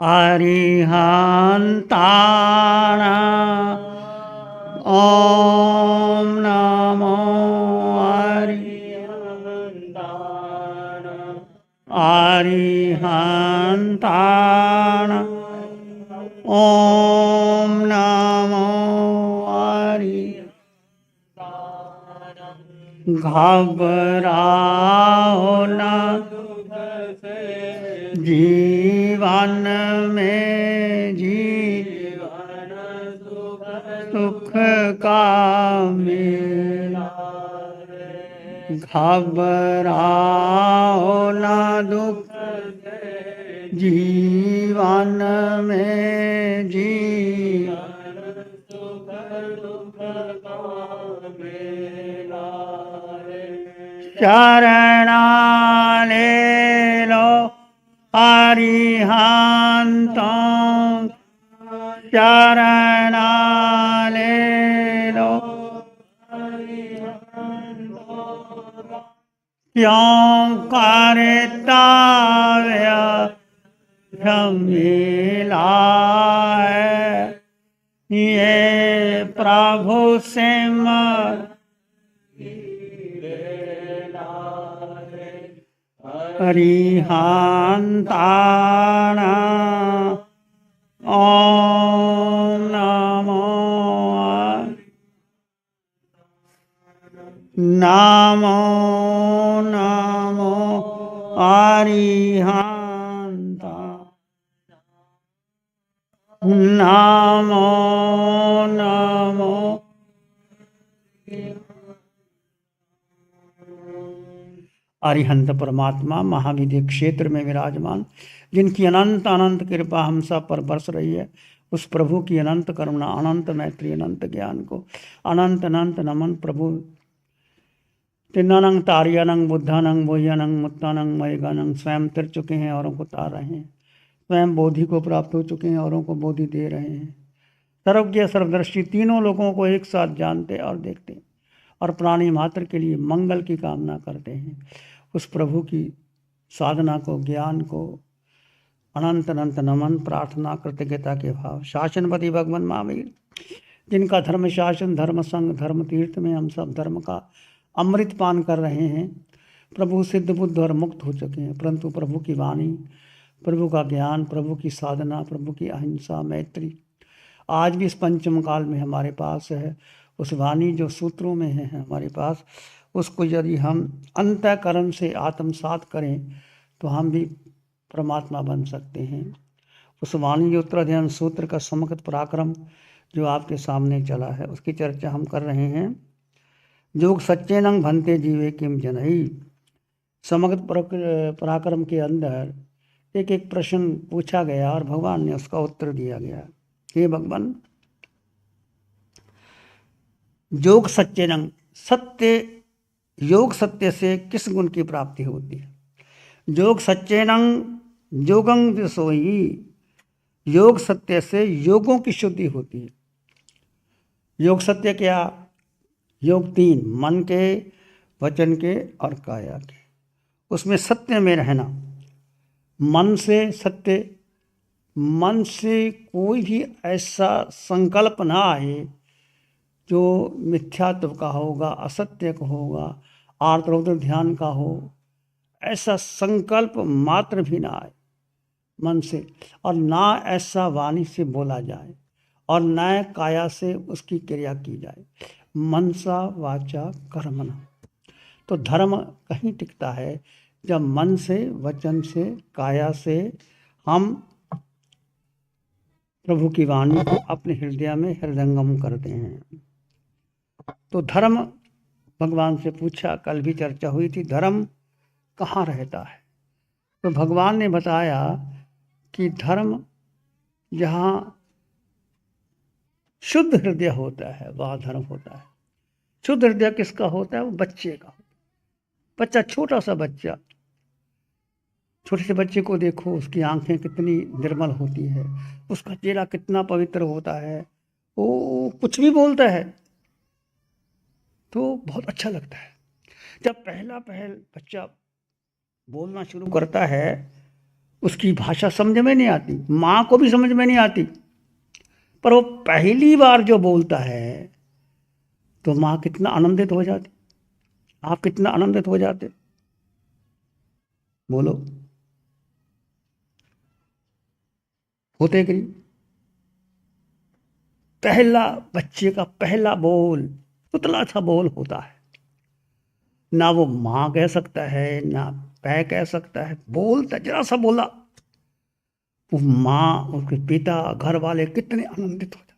अरिहन्ताणाम् ॐ नमो अरिहन्ताणाम् ॐ नमो घबराओ न जीवन में जीवन सुख का मेला घबराओ न दुख जीवन में जीवन सुख दुख का मेला शरणा ले लो अरिहंतों शरणा ले लो क्यों करता झमेला है ये प्रभु से मर अरिहन्ताणाम् ॐ नमो नमो नमो अरिहन्ताणाम् नमो नमो अरिहंत परमात्मा महाविद्य क्षेत्र में विराजमान जिनकी अनंत अनंत कृपा हम सब पर बरस रही है, उस प्रभु की अनंत करुणा अनंत मैत्री अनंत ज्ञान को अनंत अनंत नमन। प्रभु तिन्नानंग तारियानंग बुद्धानंग बोह्यानंग मुत्तानंग मयगानंग स्वयं तिर चुके हैं, औरों को तार रहे हैं, स्वयं बोधि को प्राप्त हो चुके हैं, औरों को बोधि दे रहे हैं। सर्वज्ञ सर्वदर्शी तीनों लोगों को एक साथ जानते और देखते और प्राणी मात्र के लिए मंगल की कामना करते हैं। उस प्रभु की साधना को ज्ञान को अनंत अनंत नमन प्रार्थना कृतज्ञता के भाव। शासनपति भगवान महावीर जिनका धर्म शासन धर्म संग धर्म तीर्थ में हम सब धर्म का अमृत पान कर रहे हैं। प्रभु सिद्ध बुद्ध और मुक्त हो चुके हैं, परंतु प्रभु की वाणी प्रभु का ज्ञान प्रभु की साधना प्रभु की अहिंसा मैत्री आज भी इस पंचम काल में हमारे पास है। उस वाणी जो सूत्रों में है हमारे पास, उसको यदि हम अंतःकरण से आत्मसात करें तो हम भी परमात्मा बन सकते हैं। उस वाणी उत्तराध्ययन सूत्र का समग्र पराक्रम जो आपके सामने चला है उसकी चर्चा हम कर रहे हैं। जोग सच्चेनं भन्ते जीवे किम जनई। समग्र पराक्रम के अंदर एक एक प्रश्न पूछा गया और भगवान ने उसका उत्तर दिया गया। हे भगवान, योग सच्चेनं सत्य योग सत्य से किस गुण की प्राप्ति होती है? योग सच्चेनं योगं विसोई। योग सत्य से योगों की शुद्धि होती है। योग सत्य क्या? योग तीन, मन के वचन के और काया के। उसमें सत्य में रहना, मन से सत्य, मन से कोई भी ऐसा संकल्प ना आए जो मिथ्यात्व का होगा, असत्य का होगा, आर्त ध्यान का हो, ऐसा संकल्प मात्र भी ना आए मन से, और ना ऐसा वाणी से बोला जाए और न काया से उसकी क्रिया की जाए। मनसा वाचा कर्मणा। तो धर्म कहीं टिकता है जब मन से वचन से काया से हम प्रभु की वाणी को अपने हृदय में हृदयंगम करते हैं। तो धर्म भगवान से पूछा, कल भी चर्चा हुई थी, धर्म कहाँ रहता है? तो भगवान ने बताया कि धर्म जहाँ शुद्ध हृदय होता है वहाँ धर्म होता है। शुद्ध हृदय किसका होता है? वो बच्चे का। बच्चा, छोटा सा बच्चा, छोटे से बच्चे को देखो, उसकी आंखें कितनी निर्मल होती है, उसका चेहरा कितना पवित्र होता है, वो कुछ भी बोलता है तो बहुत अच्छा लगता है। जब पहल बच्चा बोलना शुरू करता है उसकी भाषा समझ में नहीं आती, माँ को भी समझ में नहीं आती, पर वो पहली बार जो बोलता है तो माँ कितना आनंदित हो जाती, आप कितना आनंदित हो जाते, बोलो, होते कि नहीं? पहला बच्चे का पहला बोल उतला सा बोल होता है, ना वो माँ कह सकता है ना पै कह सकता है, बोलता जरा सा बोला, वो माँ उसके पिता घर वाले कितने आनंदित हो जाते।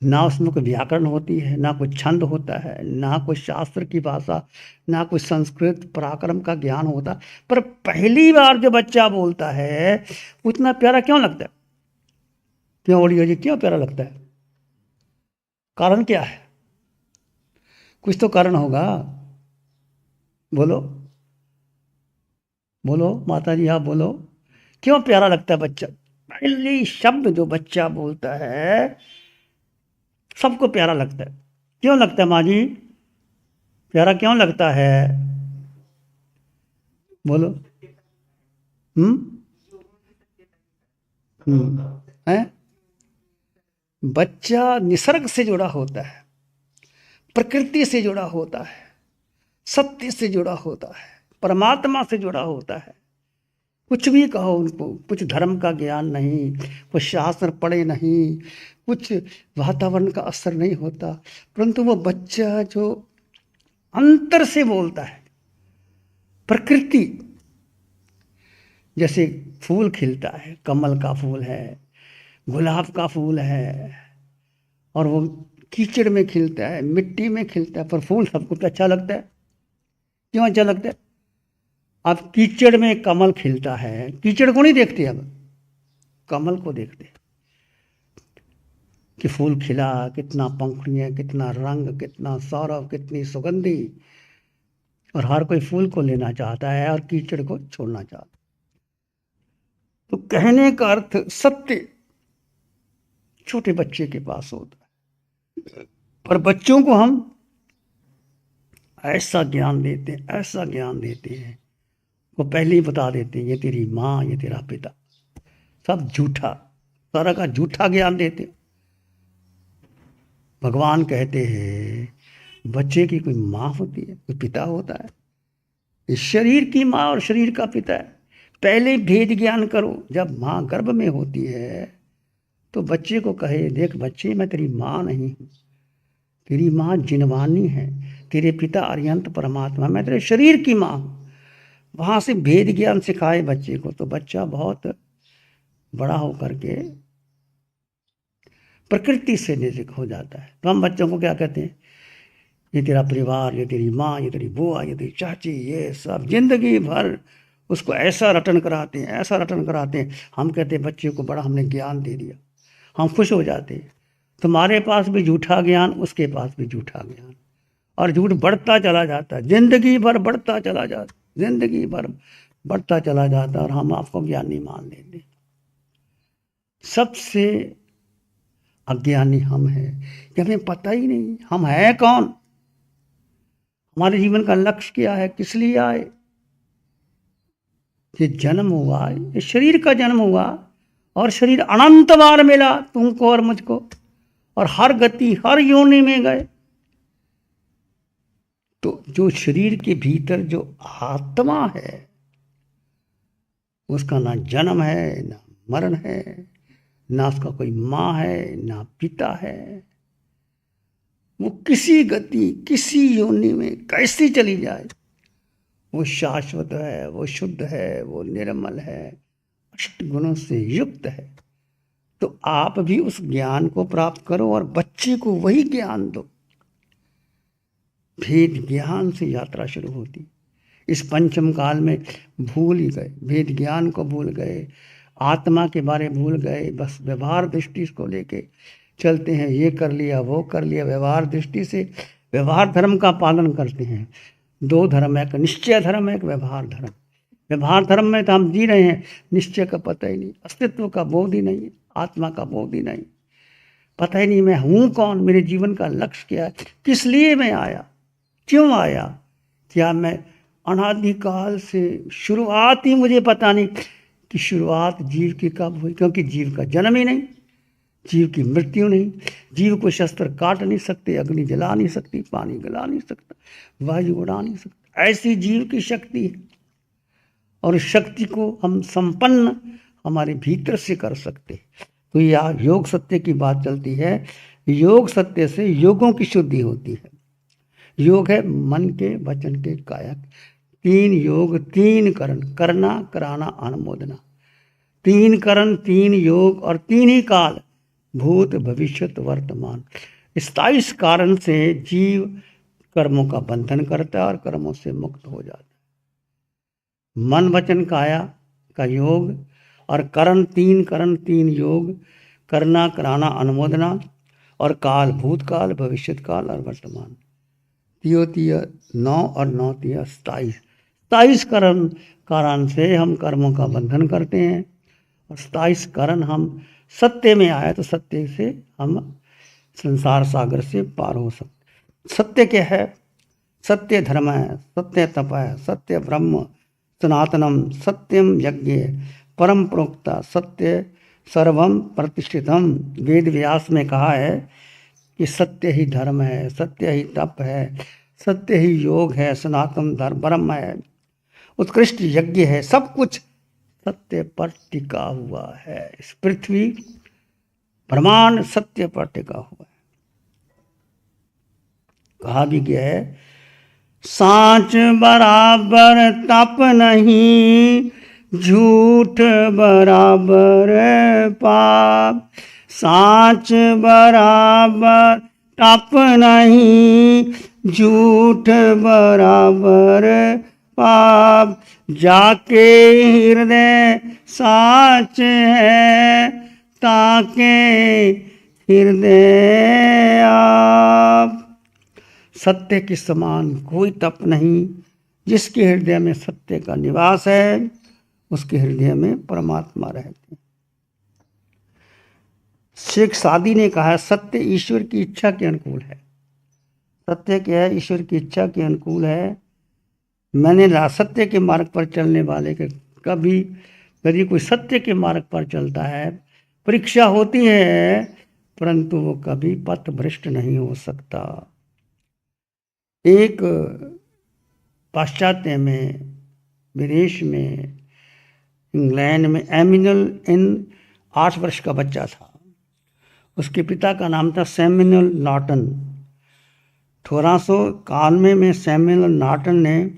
ना उसमें कोई व्याकरण होती है, ना कोई छंद होता है, ना कोई शास्त्र की भाषा, ना कोई संस्कृत पराक्रम का ज्ञान होता, पर पहली बार जो बच्चा बोलता है उतना प्यारा क्यों लगता है? क्यों ओडियो जी, क्यों प्यारा लगता है? कारण क्या है? कुछ तो कारण होगा, बोलो बोलो माता जी, आप बोलो, क्यों प्यारा लगता है बच्चा? पहली शब्द जो बच्चा बोलता है सबको प्यारा लगता है। क्यों लगता है माँ जी, प्यारा क्यों लगता है? बोलो। हम्म है, बच्चा निसर्ग से जुड़ा होता है, प्रकृति से जुड़ा होता है, सत्य से जुड़ा होता है, परमात्मा से जुड़ा होता है। कुछ भी कहो उनको, कुछ धर्म का ज्ञान नहीं, कुछ शास्त्र पढ़े नहीं, कुछ वातावरण का असर नहीं होता, परंतु वो बच्चा जो अंतर से बोलता है, प्रकृति, जैसे फूल खिलता है, कमल का फूल है, गुलाब का फूल है, और वो कीचड़ में खिलता है, मिट्टी में खिलता है, पर फूल सबको तो अच्छा लगता है। क्यों अच्छा लगता है? अब कीचड़ में कमल खिलता है, कीचड़ को नहीं देखते, अब कमल को देखते कि फूल खिला, कितना पंखुड़ियाँ, कितना रंग, कितना सौरभ, कितनी सुगंधी, और हर कोई फूल को लेना चाहता है और कीचड़ को छोड़ना चाहता है। तो कहने का अर्थ सत्य छोटे बच्चे के पास होता है, पर बच्चों को हम ऐसा ज्ञान देते हैं, ऐसा ज्ञान देते हैं, वो पहले ही बता देते हैं ये तेरी माँ, ये तेरा पिता, सब झूठा, सारा का झूठा ज्ञान देते हैं। भगवान कहते हैं बच्चे की कोई माँ होती है, कोई पिता होता है? इस शरीर की माँ और शरीर का पिता है। पहले भेद ज्ञान करो, जब माँ गर्भ में होती है तो बच्चे को कहे देख बच्चे, मैं तेरी माँ नहीं हूँ, तेरी माँ जिनवानी है, तेरे पिता अरिहंत परमात्मा, मैं तेरे शरीर की माँ हूँ। वहाँ से भेद ज्ञान सिखाए बच्चे को, तो बच्चा बहुत बड़ा होकर के प्रकृति से नजदीक हो जाता है। तो हम बच्चों को क्या कहते हैं, ये तेरा परिवार, ये तेरी माँ, ये तेरी बुआ, ये तेरी चाची, ये सब जिंदगी भर उसको ऐसा रटन कराते हैं, ऐसा रटन कराते हैं। हम कहते हैं बच्चे को बड़ा हमने ज्ञान दे दिया, हम खुश हो जाते हैं। तुम्हारे पास भी झूठा ज्ञान, उसके पास भी झूठा ज्ञान, और झूठ बढ़ता चला जाता है, जिंदगी भर बढ़ता चला जाता, जिंदगी भर बढ़ता चला जाता, और हम आपको ज्ञानी मान लेते। सबसे अज्ञानी हम हैं कि हमें पता ही नहीं हम हैं कौन, हमारे जीवन का लक्ष्य क्या है, किस लिए आए। ये जन्म हुआ, ये शरीर का जन्म हुआ, और शरीर अनंत बार मिला तुमको और मुझको, और हर गति हर योनि में गए। तो जो शरीर के भीतर जो आत्मा है उसका ना जन्म है, ना मरण है, ना उसका कोई माँ है, ना पिता है। वो किसी गति किसी योनि में कैसी चली जाए, वो शाश्वत है, वो शुद्ध है, वो निर्मल है, अष्ट गुणों से युक्त है। तो आप भी उस ज्ञान को प्राप्त करो और बच्चे को वही ज्ञान दो। भेद ज्ञान से यात्रा शुरू होती। इस पंचम काल में भूल ही गए, भेद ज्ञान को भूल गए, आत्मा के बारे में भूल गए, बस व्यवहार दृष्टि को लेके चलते हैं, ये कर लिया वो कर लिया, व्यवहार दृष्टि से व्यवहार धर्म का पालन करते हैं। दो धर्म है, एक निश्चय धर्म है, एक व्यवहार धर्म। व्यवहार धर्म में तो हम जी रहे हैं, निश्चय का पता ही नहीं, अस्तित्व का बोध ही नहीं, आत्मा का बोध ही नहीं, पता ही नहीं मैं हूँ कौन, मेरे जीवन का लक्ष्य क्या है, किस लिए मैं आया, क्यों आया, क्या मैं अनादिकाल से शुरुआत ही मुझे पता नहीं कि शुरुआत जीव की कब हुई, क्योंकि जीव का जन्म ही नहीं, जीव की मृत्यु नहीं, जीव को शस्त्र काट नहीं सकते, अग्नि जला नहीं सकती, पानी गला नहीं सकता, वायु उड़ा नहीं सकता, ऐसी जीव की शक्ति है। और इस शक्ति को हम संपन्न हमारे भीतर से कर सकते। तो यह योग सत्य की बात चलती है। योग सत्य से योगों की शुद्धि होती है। योग है मन के, वचन के, काया। 3 योग 3 करण, करना, कराना, अनुमोदना। 3 करण 3 योग और 3 ही काल, भूत, भविष्यत, वर्तमान। 27 कारण से जीव कर्मों का बंधन करता है और कर्मों से मुक्त हो जाता है। मन, वचन, काया का योग और करण 3 योग, करना, कराना, अनुमोदना, और काल, भूतकाल, भविष्यत काल और वर्तमान। 9 और 9 27। 27 कारण से हम कर्मों का बंधन करते हैं और 27 कारण हम सत्य में आए तो सत्य से हम संसार सागर से पार हो सकते। सत्य क्या है? सत्य धर्म है, सत्य तप है, सत्य ब्रह्म सनातनम, सत्यम यज्ञ, परम प्रोक्ता, सत्य सर्वम प्रतिष्ठितम। वेद व्यास में कहा है कि सत्य ही धर्म है, सत्य ही तप है, सत्य ही योग है, सनातन धर्म ब्रह्म है, उत्कृष्ट यज्ञ है, सब कुछ सत्य पर टिका हुआ है। इस पृथ्वी ब्रह्मांड सत्य पर टिका हुआ है। कहा भी गया है, सांच बराबर तप नहीं, झूठ बराबर पाप। सांच बराबर तप नहीं, झूठ बराबर पाप। जाके हृदय साच है, ताके हृदय आप। सत्य के समान कोई तप नहीं। जिसके हृदय में सत्य का निवास है उसके हृदय में परमात्मा रहते हैं। शेख सादी ने कहा, सत्य ईश्वर की इच्छा के अनुकूल है। सत्य क्या है? ईश्वर की इच्छा के अनुकूल है। मैंने सत्य के मार्ग पर चलने वाले के कभी यदि कोई सत्य के मार्ग पर चलता है, परीक्षा होती है, परंतु वो कभी पथ भ्रष्ट नहीं हो सकता। एक पाश्चात्य में, विदेश में, इंग्लैंड में एमिनल इन 8 वर्ष का बच्चा था। उसके पिता का नाम था सैमुअल नॉर्टन। 1891 में सैमुअल नॉर्टन ने,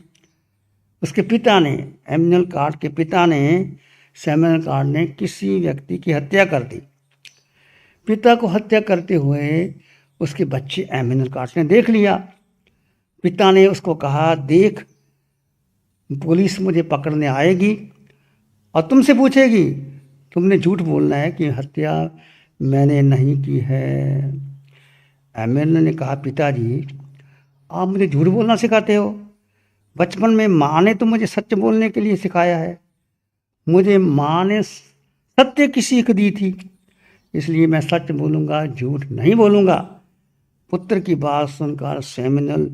उसके पिता ने, एमिनल कार्ड के पिता ने, सैमुअल कार्ड ने किसी व्यक्ति की हत्या कर दी। पिता को हत्या करते हुए उसके बच्चे एमिनल कार्ड ने देख लिया। पिता ने उसको कहा, देख पुलिस मुझे पकड़ने आएगी और तुमसे पूछेगी, तुमने झूठ बोलना है कि हत्या मैंने नहीं की है। एमिनल ने कहा, पिताजी आप मुझे झूठ बोलना सिखाते हो? बचपन में माँ ने तो मुझे सच बोलने के लिए सिखाया है। मुझे माँ ने सत्य की सीख दी थी, इसलिए मैं सच बोलूँगा, झूठ नहीं बोलूँगा। पुत्र की बात सुनकर सैमुअल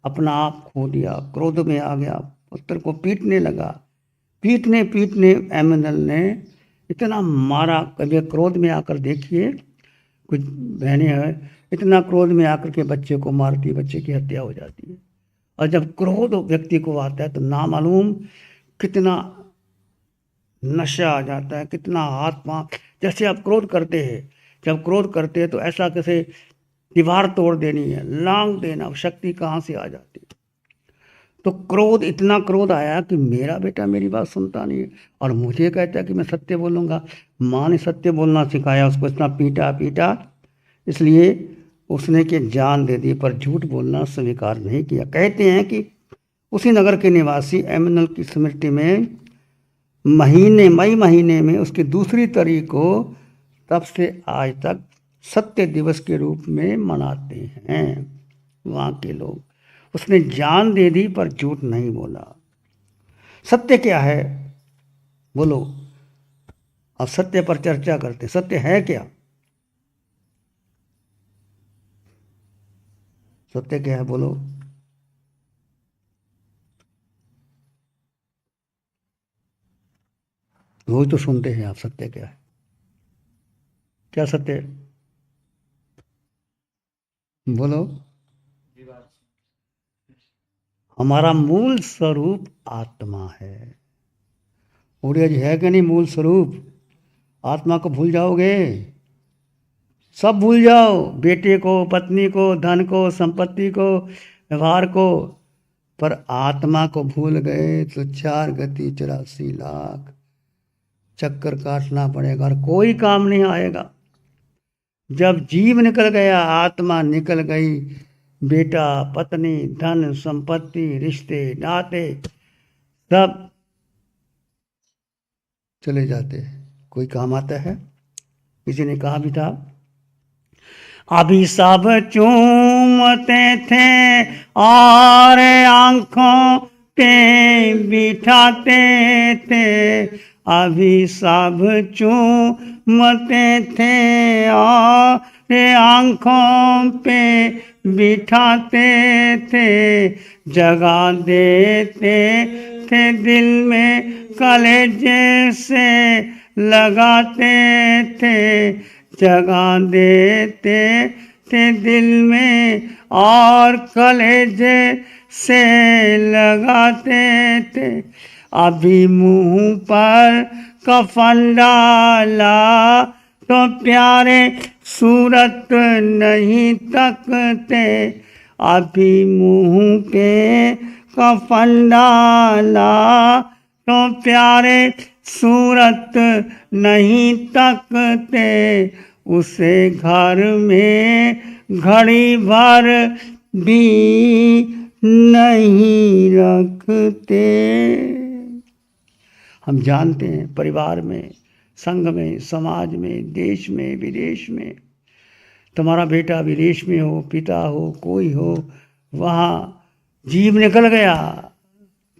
अपना आप खो दिया, क्रोध में आ गया, पुत्र को पीटने लगा। पीटने पीटने एमिनल ने इतना मारा। कभी क्रोध में आकर देखिए, कुछ बहनें हैं इतना क्रोध में आकर के बच्चे को मारती, बच्चे की हत्या हो जाती है। और जब क्रोध व्यक्ति को आता है तो नामालूम कितना नशा आ जाता है, कितना हाथ पांव, जैसे आप क्रोध करते हैं, जब क्रोध करते हैं तो ऐसा कैसे दीवार तोड़ देनी है, लांग देना, शक्ति कहाँ से आ जाती है। तो क्रोध, इतना क्रोध आया कि मेरा बेटा मेरी बात सुनता नहीं है और मुझे कहता है कि मैं सत्य बोलूँगा। माँ ने सत्य बोलना सिखाया, उसको इतना पीटा पीटा, इसलिए उसने कि जान दे दी, पर झूठ बोलना स्वीकार नहीं किया। कहते हैं कि उसी नगर के निवासी एमिनल की स्मृति में मई महीने में उसकी दूसरी तारीख को तब से आज तक सत्य दिवस के रूप में मनाते हैं वहाँ के लोग। उसने जान दे दी पर झूठ नहीं बोला। सत्य क्या है बोलो? अब सत्य पर चर्चा करते। सत्य है क्या? सत्य क्या है बोलो? वो तो सुनते हैं आप, सत्य क्या है, क्या सत्य है? बोलो। हमारा मूल स्वरूप आत्मा है। उड़िया जी, है कि नहीं मूल स्वरूप? आत्मा को भूल जाओगे, सब भूल जाओ, बेटे को, पत्नी को, धन को, संपत्ति को, व्यवहार को, पर आत्मा को भूल गए तो 4 गति 84 लाख चक्कर काटना पड़ेगा और कोई काम नहीं आएगा। जब जीव निकल गया, आत्मा निकल गई, बेटा, पत्नी, धन, संपत्ति, रिश्ते, नाते सब चले जाते हैं, कोई काम आता है? किसी ने कहा भी था, अभी सब चूमते थे और आंखों पे बिठाते थे, अभी सब चूमते थे और आंखों पे बिठाते थे, जगा देते थे दिल में कलेजे से लगाते थे, जगा देते थे दिल में और कलेजे से लगाते थे, अभी मुंह पर कफन डाला तो प्यारे सूरत नहीं तकते, अभी मुंह पे कफन डाला तो प्यारे सूरत नहीं तकते, उसे घर में घड़ी भर भी नहीं रखते। हम जानते हैं परिवार में, संघ में, समाज में, देश में, विदेश में, तुम्हारा बेटा विदेश में हो, पिता हो, कोई हो, वहाँ जीव निकल गया,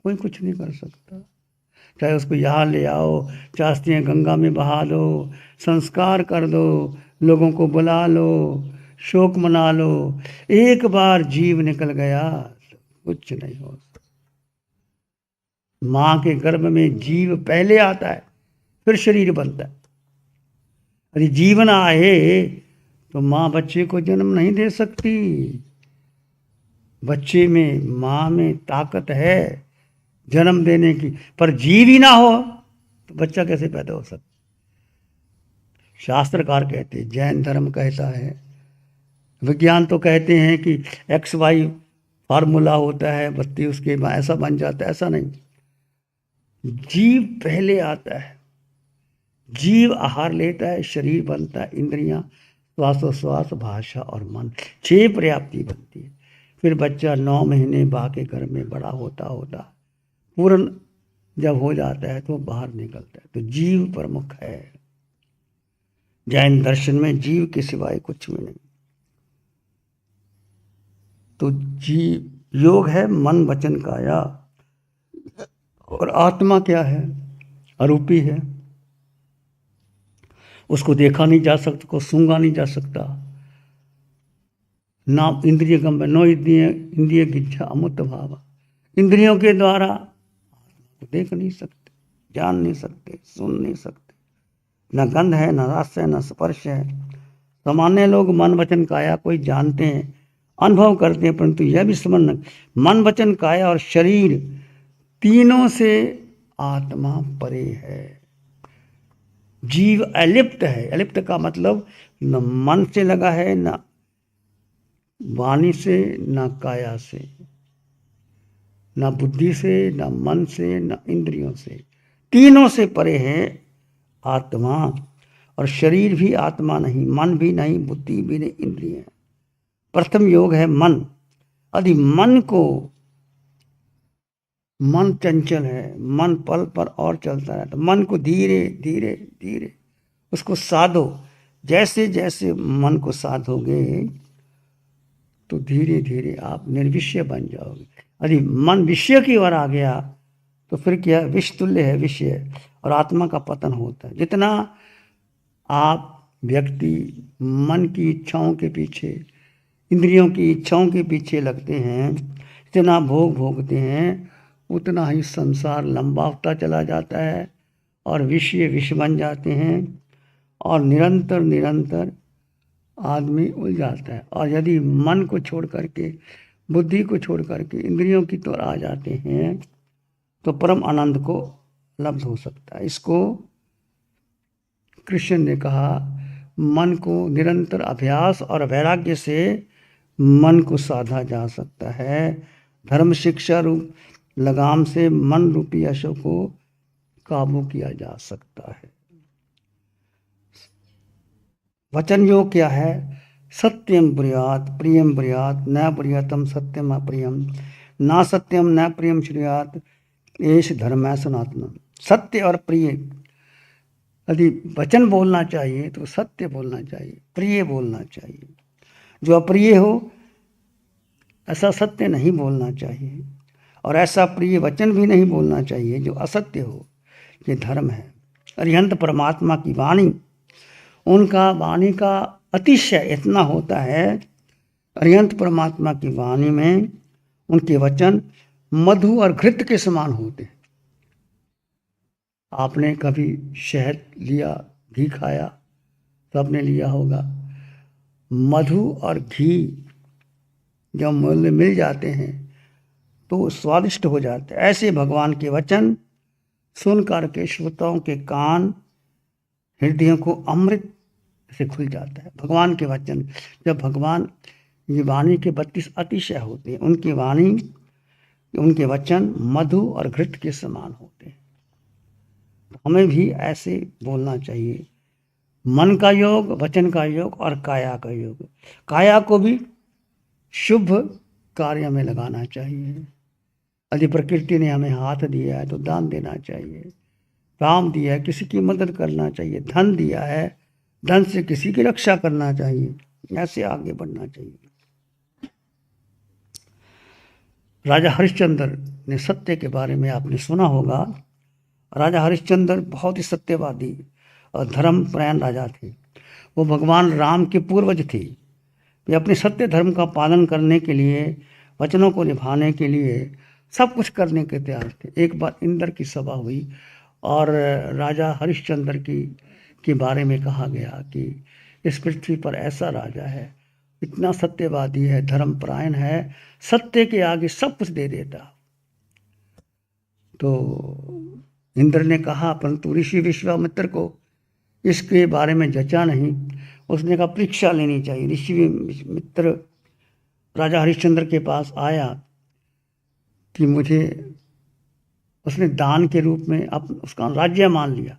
कोई कुछ नहीं कर सकता। चाहे उसको यहाँ ले आओ, चाहते गंगा में बहा दो, संस्कार कर दो, लोगों को बुला लो, शोक मना लो, एक बार जीव निकल गया तो कुछ नहीं हो सकता। माँ के गर्भ में जीव पहले आता है, फिर शरीर बनता है। यदि जीवन आए तो माँ बच्चे को जन्म नहीं दे सकती। बच्चे में, माँ में ताकत है जन्म देने की, पर जीव ही ना हो तो बच्चा कैसे पैदा हो सकता? शास्त्रकार कहते हैं, जैन धर्म कहता है, विज्ञान तो कहते हैं कि XY फार्मूला होता है, बत्ती उसके ऐसा बन जाता है, ऐसा नहीं। जीव पहले आता है, जीव आहार लेता है, शरीर बनता है, इंद्रियां, श्वासोश्वास, भाषा और मन, 6 पर्याप्ति बनती है। फिर बच्चा 9 महीने बा के घर में बड़ा होता होता पूर्ण जब हो जाता है तो बाहर निकलता है। तो जीव प्रमुख है। जैन दर्शन में जीव के सिवाय कुछ भी नहीं। तो जीव योग है मन वचन काया, और आत्मा क्या है? अरूपी है, उसको देखा नहीं जा सकता, उसको सूंघा नहीं जा सकता, ना इंद्रिय गम, नो इंद्रिय गिच्छा अमुत भाव, इंद्रियों के द्वारा देख नहीं सकते, जान नहीं सकते, सुन नहीं सकते, न गंध है, न रस है, न स्पर्श है। सामान्य लोग मन वचन काया कोई जानते हैं, अनुभव करते हैं, परंतु यह भी समझना, मन वचन काया और शरीर तीनों से आत्मा परे है। जीव अलिप्त है। अलिप्त का मतलब न मन से लगा है, न वाणी से, न काया से, न बुद्धि से, न मन से, न इंद्रियों से, तीनों से परे है आत्मा। और शरीर भी आत्मा नहीं, मन भी नहीं, बुद्धि भी नहीं, इंद्रिय। प्रथम योग है मन। यदि मन को, मन चंचल है, मन पल पर और चलता है, तो मन को धीरे धीरे धीरे उसको साधो। जैसे जैसे मन को साधोगे तो धीरे धीरे आप निर्विषय बन जाओगे। यदि मन विषय की ओर आ गया तो फिर क्या, विषतुल्य है विषय, और आत्मा का पतन होता है। जितना आप व्यक्ति मन की इच्छाओं के पीछे, इंद्रियों की इच्छाओं के पीछे लगते हैं, जितना भोग भोगते हैं, उतना ही संसार लंबा होता चला जाता है और विषय विष बन जाते हैं और निरंतर निरंतर आदमी उलझाता है। और यदि मन को छोड़ करके, बुद्धि को छोड़ करके इंद्रियों की तरफ आ जाते हैं तो परम आनंद को लब्ध हो सकता है। इसको कृष्ण ने कहा, मन को निरंतर अभ्यास और वैराग्य से मन को साधा जा सकता है। धर्म शिक्षा रूप लगाम से मन रूपी अश्व को काबू किया जा सकता है। वचन योग क्या है? सत्यम ब्रूयात् प्रियम ब्रूयात् न ब्रूयातम सत्यम अप्रियम ना सत्यम न प्रियम श्रूयात् एष धर्म सनातनम। सत्य और प्रिय, यदि वचन बोलना चाहिए तो सत्य बोलना चाहिए, प्रिय बोलना चाहिए। जो अप्रिय हो ऐसा सत्य नहीं बोलना चाहिए, और ऐसा प्रिय वचन भी नहीं बोलना चाहिए जो असत्य हो। ये धर्म है। अरिहंत परमात्मा की वाणी, उनका वाणी का अतिशय इतना होता है, अरिहंत परमात्मा की वाणी में उनके वचन मधु और घृत के समान होते हैं। आपने कभी शहद लिया, घी खाया, सबने लिया होगा। मधु और घी जब मूल्य मिल जाते हैं तो स्वादिष्ट हो जाते हैं। ऐसे भगवान के वचन सुन करके श्रोताओं के कान, हृदयों को अमृत से खुल जाता है। भगवान के वचन, जब भगवान ये वाणी के 32 अतिशय होते हैं, उनकी वाणी, उनके वचन मधु और घृत के समान होते हैं। हमें भी ऐसे बोलना चाहिए। मन का योग, वचन का योग और काया का योग। काया को भी शुभ कार्य में लगाना चाहिए। यदि प्रकृति ने हमें हाथ दिया है तो दान देना चाहिए, काम दिया है किसी की मदद करना चाहिए, धन दिया है धन से किसी की रक्षा करना चाहिए, ऐसे आगे बढ़ना चाहिए। राजा हरिश्चंद्र ने सत्य के बारे में आपने सुना होगा। राजा हरिश्चंद्र बहुत ही सत्यवादी और धर्मपरायण राजा थे। वो भगवान राम के पूर्वज थे। वे अपने सत्य धर्म का पालन करने के लिए, वचनों को निभाने के लिए सब कुछ करने के तैयार थे। एक बार इंद्र की सभा हुई और राजा हरिश्चंद्र के बारे में कहा गया कि इस पृथ्वी पर ऐसा राजा है, इतना सत्यवादी है, धर्मपरायण है, सत्य के आगे सब कुछ दे देता। तो इंद्र ने कहा, परंतु ऋषि विश्वामित्र को इसके बारे में जचा नहीं। उसने कहा परीक्षा लेनी चाहिए। ऋषि मित्र राजा हरिश्चंद्र के पास आया कि मुझे, उसने दान के रूप में उसका राज्य मान लिया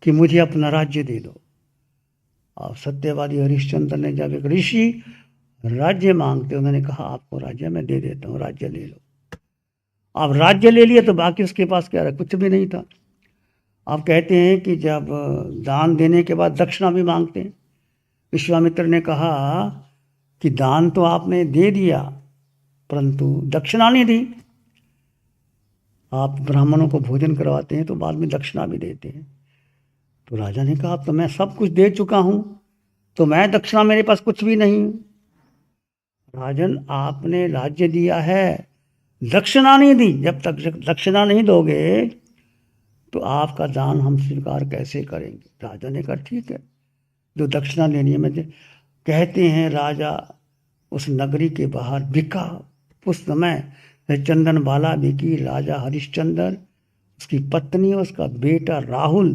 कि मुझे अपना राज्य दे दो। और सत्यवादी हरिश्चंद्र ने जब एक ऋषि राज्य मांगते, उन्होंने कहा आपको राज्य मैं दे देता हूँ, राज्य ले लो। अब राज्य ले लिया तो बाकी उसके पास क्या रहा? कुछ भी नहीं था। आप कहते हैं कि जब दान देने के बाद दक्षिणा भी मांगते हैं। विश्वामित्र ने कहा कि दान तो आपने दे दिया परंतु दक्षिणा नहीं दी। आप ब्राह्मणों को भोजन करवाते हैं तो बाद में दक्षिणा भी देते हैं। तो राजा ने कहा तो मैं सब कुछ दे चुका हूँ, तो मैं दक्षिणा, मेरे पास कुछ भी नहीं। राजन, आपने राज्य दिया है, दक्षिणा नहीं दी। जब तक दक्षिणा नहीं दोगे तो आपका दान हम स्वीकार कैसे करेंगे? राजा ने कहा ठीक है, जो दक्षिणा लेनी है मैं दे। कहते हैं राजा उस नगरी के बाहर बिका। उस समय चंदन बाला बिकी। राजा हरिश्चंद्र, उसकी पत्नी, उसका बेटा राहुल,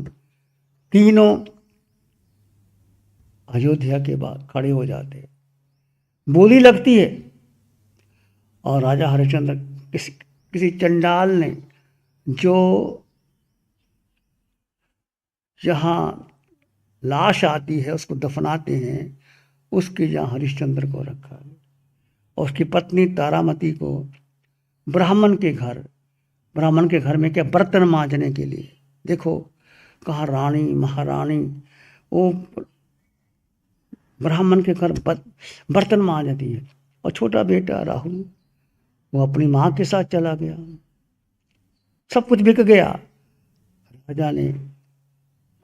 तीनों अयोध्या के बाद खड़े हो जाते। बोली लगती है और राजा हरिश्चंद्र किसी चंडाल ने, जो जहाँ लाश आती है उसको दफनाते हैं, उसके जहाँ हरिश्चंद्र को रखा है। और उसकी पत्नी तारामती को ब्राह्मण के घर में क्या, बर्तन मांजने के लिए। देखो कहाँ रानी महारानी, वो ब्राह्मण के घर बर्तन मांजती है। और छोटा बेटा राहुल, वो अपनी माँ के साथ चला गया। सब कुछ बिक गया। राजा ने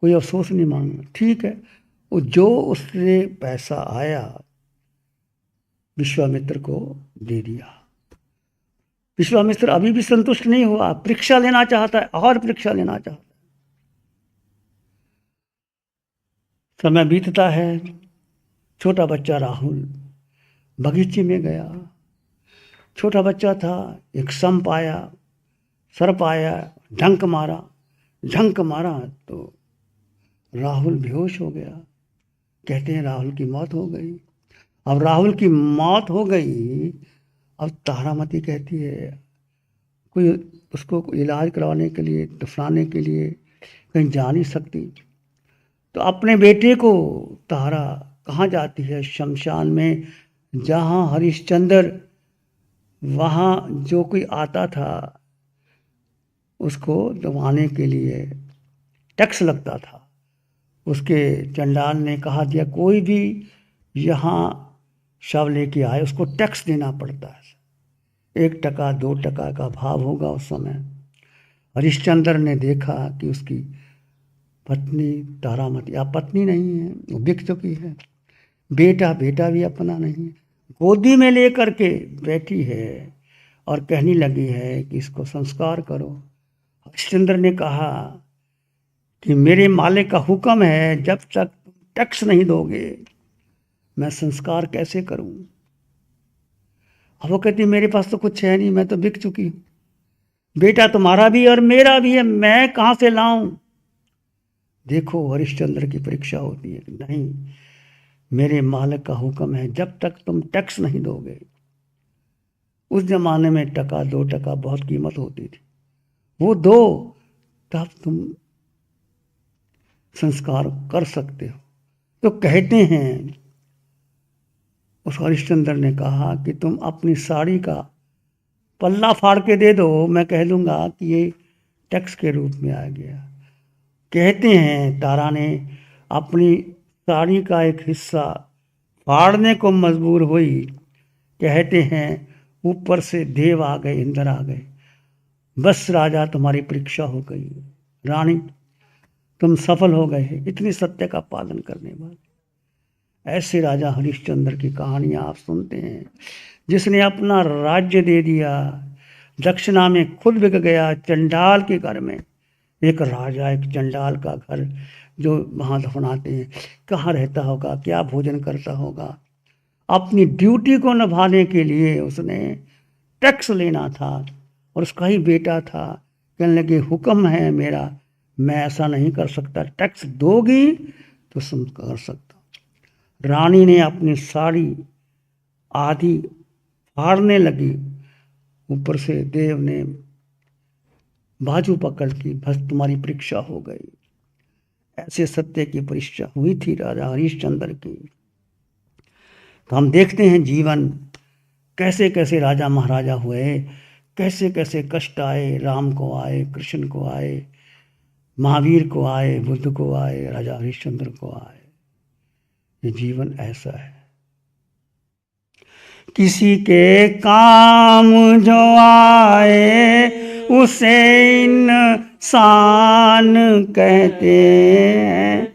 कोई अफसोस नहीं मांगा। ठीक है, वो जो उससे पैसा आया विश्वामित्र को दे दिया। विश्वामित्र अभी भी संतुष्ट नहीं हुआ, परीक्षा लेना चाहता है और परीक्षा लेना चाहता है। समय बीतता है। छोटा बच्चा राहुल बगीचे में गया। छोटा बच्चा था, एक संप आया, सर्प आया, डंक मारा, झंक मारा तो राहुल बेहोश हो गया। कहते हैं राहुल की मौत हो गई। अब राहुल की मौत हो गई, अब तारामती कहती है कोई उसको इलाज करवाने के लिए, दफनाने के लिए कहीं जा नहीं सकती। तो अपने बेटे को तारा कहाँ जाती है? शमशान में, जहाँ हरिश्चंद्र, वहाँ जो कोई आता था उसको दबाने के लिए टैक्स लगता था। उसके चंडाल ने कहा दिया कोई भी यहाँ शव लेके आए उसको टैक्स देना पड़ता है। 1 टका 2 टका का भाव होगा उस समय। हरिश्चंद्र ने देखा कि उसकी पत्नी तारामती, अब पत्नी नहीं है, वो बिक चुकी है। बेटा भी अपना नहीं है, गोदी में लेकर के बैठी है और कहने लगी है कि इसको संस्कार करो। हरिश्चंद्र ने कहा कि मेरे मालिक का हुक्म है, जब तक टैक्स नहीं दोगे मैं संस्कार कैसे करूं? अब वो कहती मेरे पास तो कुछ है नहीं, मैं तो बिक चुकी हूं। बेटा तुम्हारा भी और मेरा भी है, मैं कहां से लाऊं? देखो हरिश्चंद्र की परीक्षा होती है। नहीं, मेरे मालिक का हुक्म है, जब तक तुम टैक्स नहीं दोगे। उस जमाने में 1 टका 2 टका बहुत कीमत होती थी, वो दो तब तुम संस्कार कर सकते हो। तो कहते हैं उस हरिश्चंद्र ने कहा कि तुम अपनी साड़ी का पल्ला फाड़ के दे दो, मैं कह दूंगा कि ये टैक्स के रूप में आ गया। कहते हैं तारा ने अपनी साड़ी का एक हिस्सा फाड़ने को मजबूर हुई। कहते हैं ऊपर से देव आ गए, इंद्र आ गए। बस राजा तुम्हारी परीक्षा हो गई, रानी तुम सफल हो गए इतनी सत्य का पालन करने वाले। ऐसे राजा हरिश्चंद्र की कहानियां आप सुनते हैं, जिसने अपना राज्य दे दिया, दक्षिणा में खुद बिक गया चंडाल के घर में। एक राजा एक चंडाल का घर जो वहाँ दफनाते हैं, कहाँ रहता होगा, क्या भोजन करता होगा। अपनी ड्यूटी को निभाने के लिए उसने टैक्स लेना था और उसका ही बेटा था। कहने लगे हुक्म है मेरा, मैं ऐसा नहीं कर सकता, टैक्स दोगी तो तुम कर सकता। रानी ने अपनी साड़ी आधी फाड़ने लगी, ऊपर से देव ने बाजू पकड़ की, बस तुम्हारी परीक्षा हो गई। ऐसे सत्य की परीक्षा हुई थी राजा हरिश्चंद्र की। तो हम देखते हैं जीवन कैसे कैसे राजा महाराजा हुए, कैसे कैसे कष्ट आए, राम को आए, कृष्ण को आए, महावीर को आए, बुद्ध को आए, राजा हरिश्चंद्र को आए। ये जीवन ऐसा है। किसी के काम जो आए उसे इंसान कहते हैं।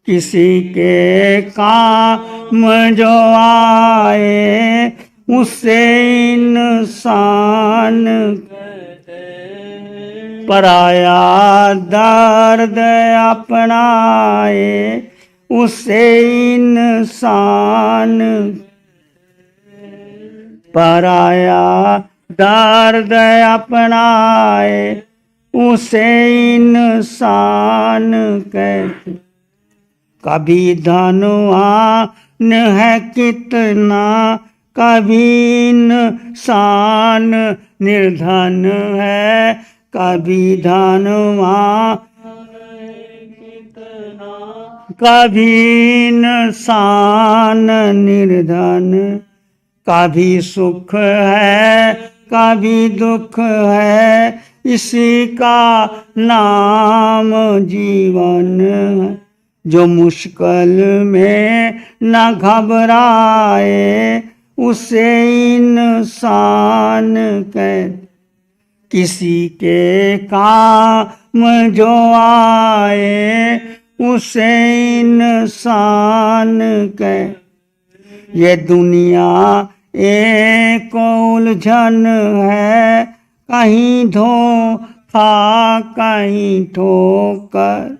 किसी के काम जो आए उसे इंसान कहते हैं। पराया दर्द अपनाए उसे इंसान, पराया दर्द अपनाए उसे इंसान कहते। कभी धनवान है कितना, कभी इंसान निर्धन है। कभी धनवान कभी इंसान निर्धन। कभी सुख है कभी दुख है, इसी का नाम जीवन है। जो मुश्किल में न घबराए उसे इंसान कहते। किसी के काम जो आए उसे इंसान कहते। ये दुनिया एक उलझन है, कहीं धोखा कहीं ठोकर।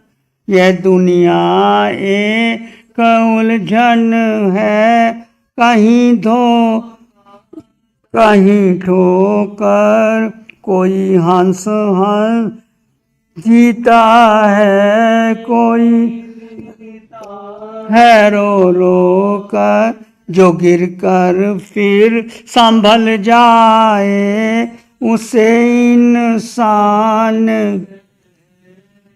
यह दुनिया एक उलझन है, कहीं ठोकर कोई हंस जीता है, कोई है रो रो कर जो गिर कर फिर संभल जाए, उसे इंसान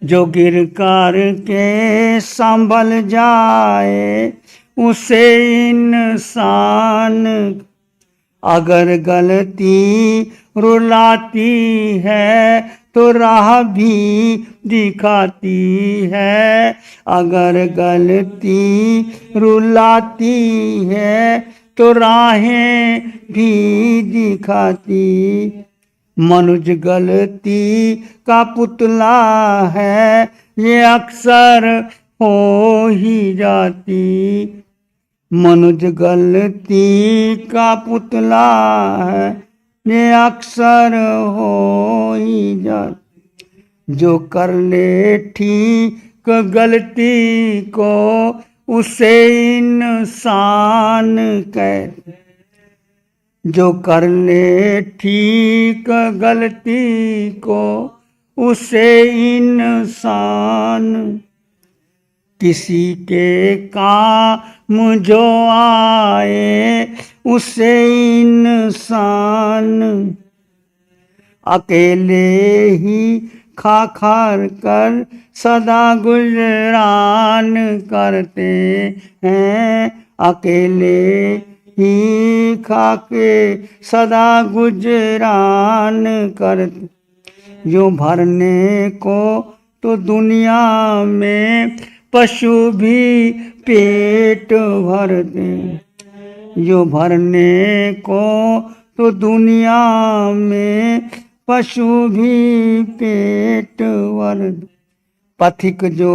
जो गिर कर के संभल जाए, उसे इंसान। अगर गलती रुलाती है तो राह भी दिखाती है, अगर गलती रुलाती है तो राहें भी दिखाती। मनुज गलती का पुतला है, ये अक्सर हो ही जाती। मनुज गलती का पुतला है, ये अक्सर हो ही जाती। जो कर ले ठीक गलती को, उसे इंसान कहते। जो कर ले ठीक गलती को, उसे इंसान। किसी के काम जो आए, उसे इंसान। अकेले ही खा कर सदा गुजरान करते हैं, अकेले ही खा के सदा गुजरान करते। यूं भरने को तो दुनिया में पशु भी पेट भरते, यूं भरने को तो दुनिया में पशु भी पेट भरते। पथिक जो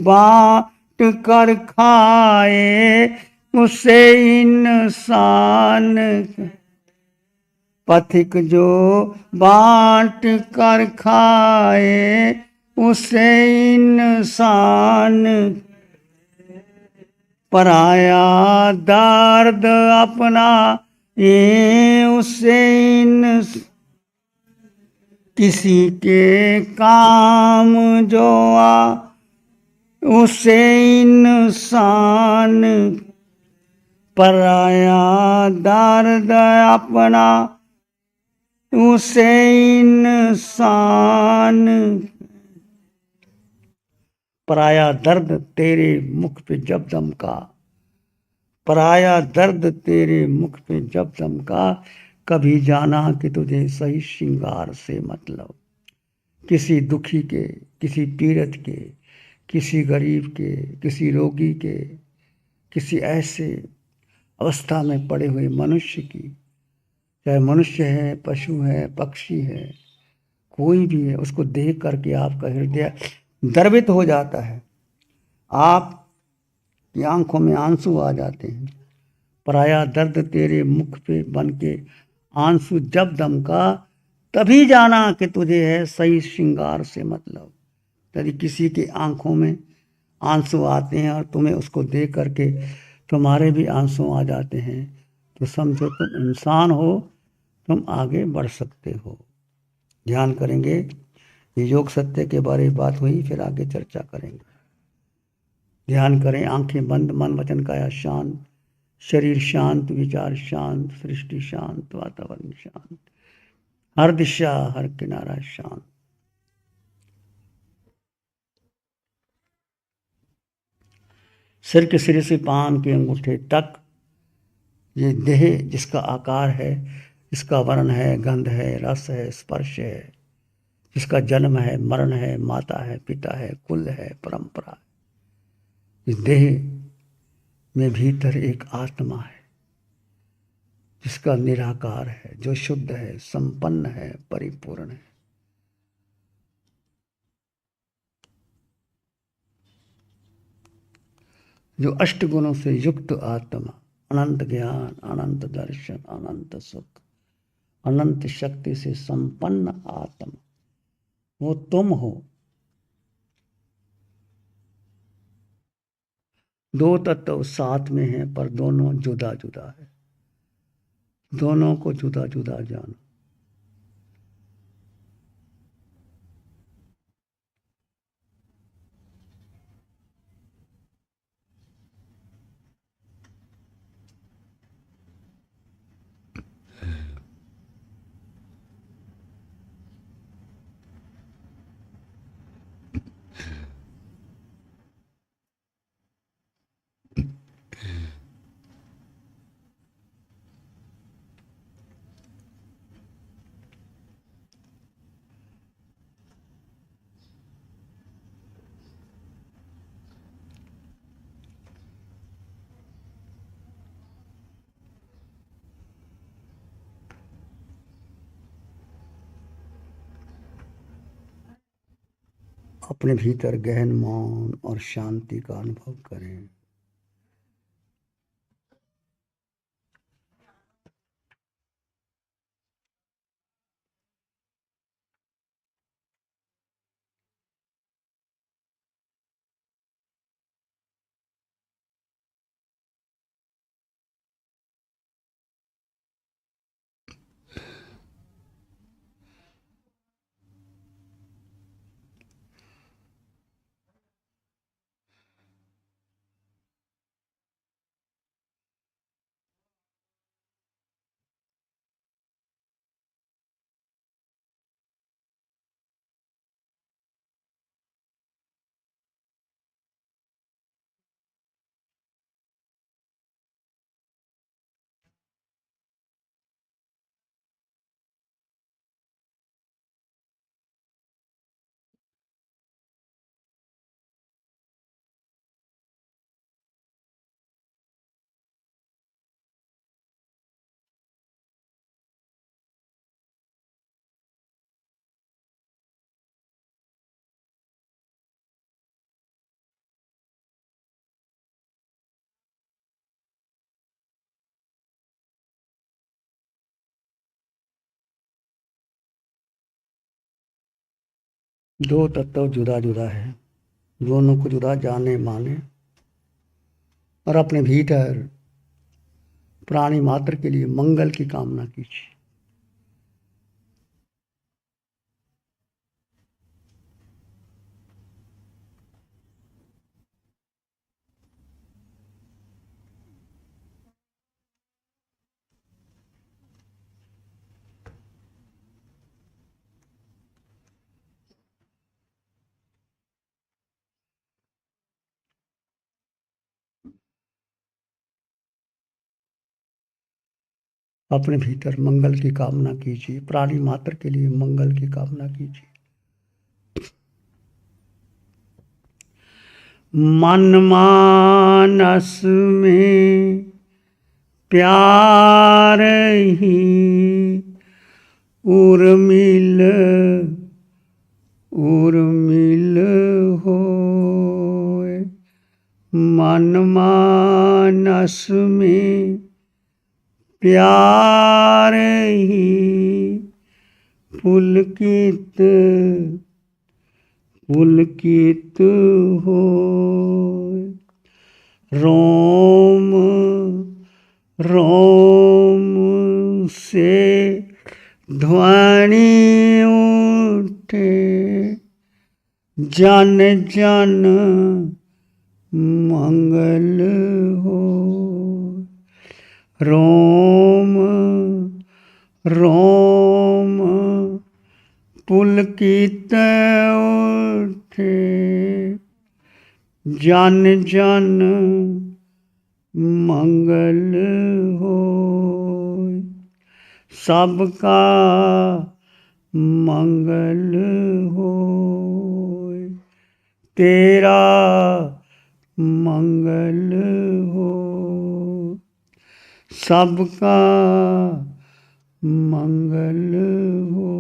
बांट कर खाए, उसे इंसान। पथिक जो बांट कर खाए, उसे इंसान। पराया दर्द अपना ये उसे किसी के काम जो आ, उसे इंसान। पराया दर्द अपना उसे इंसान। पराया दर्द तेरे मुख पे जब दमका, पराया दर्द तेरे मुख पे जब दमका, कभी जाना कि तुझे सही श्रृंगार से मतलब। किसी दुखी के, किसी पीड़ित के, किसी गरीब के, किसी रोगी के, किसी ऐसे अवस्था में पड़े हुए मनुष्य की, चाहे मनुष्य है, पशु है, पक्षी है, कोई भी है, उसको देख करके आपका हृदय द्रवित हो जाता है, आपकी आंखों में आंसू आ जाते हैं। पराया दर्द तेरे मुख पे बन के आंसू जब दमका, तभी जाना कि तुझे है सही श्रृंगार से मतलब। यदि किसी की आंखों में आंसू आते हैं और तुम्हें उसको देख करके तुम्हारे भी आंसू आ जाते हैं, तो समझो तुम इंसान हो, तुम आगे बढ़ सकते हो। ध्यान करेंगे। ये योग सत्य के बारे में बात हुई, फिर आगे चर्चा करेंगे। ध्यान करें, आंखें बंद, मन वचन काया शांत, शरीर शांत, विचार शांत, सृष्टि शांत, वातावरण शांत, हर दिशा हर किनारा शांत। सिर के सिरे से पांव के अंगूठे तक ये देह जिसका आकार है, जिसका वर्ण है, गंध है, रस है, स्पर्श है, जिसका जन्म है, मरण है, माता है, पिता है, कुल है, परंपरा है। इस देह में भीतर एक आत्मा है जिसका निराकार है, जो शुद्ध है, संपन्न है, परिपूर्ण है। जो अष्ट गुणों से युक्त आत्मा, अनंत ज्ञान, अनंत दर्शन, अनंत सुख, अनंत शक्ति से संपन्न आत्मा, वो तुम हो। दो तत्व साथ में हैं पर दोनों जुदा जुदा है। दोनों को जुदा जुदा जानो। अपने भीतर गहन मौन और शांति का अनुभव करें। दो तत्व जुदा जुदा है, दोनों को जुदा जाने माने और अपने भीतर प्राणी मात्र के लिए मंगल की कामना कीजिए। अपने भीतर मंगल की कामना कीजिए, प्राणी मात्र के लिए मंगल की कामना कीजिए। मन मानस में प्यार ही उर्मिल उर्मिल होए। मन मानस में प्यार ही पुलकित पुलकित होए। रोम रोम से ध्वनि उठे, जन जन मंगल हो। रोम रोम पुलकित उठे, जन जन मंगल हो। सबका मंगल हो, तेरा मंगल हो। सबका मंगल हो,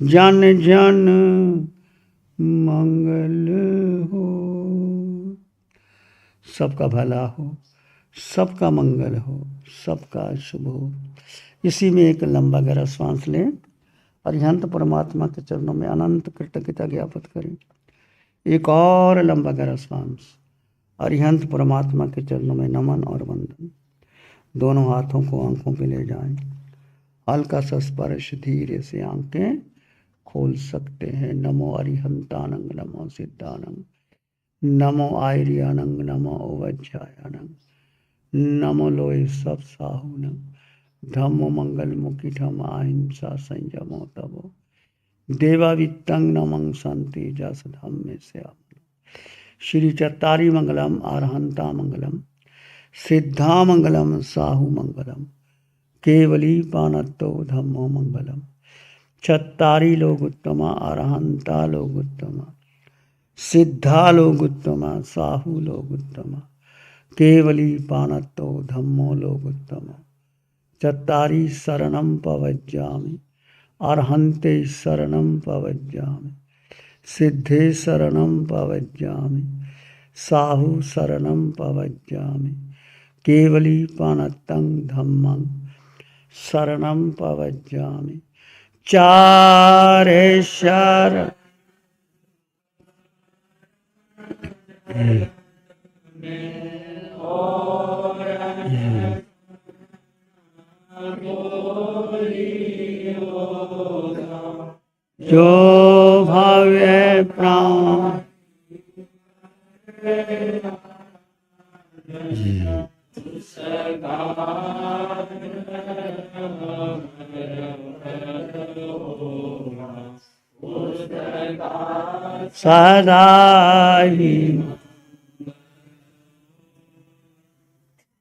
जन जन मंगल हो। सबका भला हो, सबका मंगल हो, सबका शुभ हो। इसी में एक लंबा गहरा श्वास लें और अनंत परमात्मा के चरणों में अनंत कृतज्ञता ज्ञापित करें। एक और लंबा गहरा श्वास अरिहंत परमात्मा के चरणों में नमन और वंदन। दोनों हाथों को आंखों पे ले जाएं, हल्का सा स्पर्श, धीरे से आंखें खोल सकते हैं। नमो अरिहंतानंग, नमो सिद्धानंग, नमो आयर्यानंग, नमो वज्रायानंग, नमो लोय सब साहुनंग, धम्मो मंगल मुखिठम अहिंसा संयमो तबो, देवावित्तंग नमं संति जस धम्मे से। श्री चत्तारी मंगलम, अरहंता मंगलम, सिद्धा मंगलम, साहु मंगलम, केवली पानत्तो धम्मो मंगलम। चत्तारी लोग उत्तमा, अरहंता लोग उत्तमा, सिद्धा लोग उत्तमा, साहु लोग उत्तमा, केवली पानत्तो धम्मो लोग उत्तमा। चत्तारी शरणं पवज्जामि, अरहन्ते शरणं पवज्जामि, सिद्धे शरणं पवज्जामि, साहु शरणं पवज्जामि, केवली पानत्तं धम्मं शरणं पवज्जामि। चारेश्वर जो भव्य प्राण सदा ही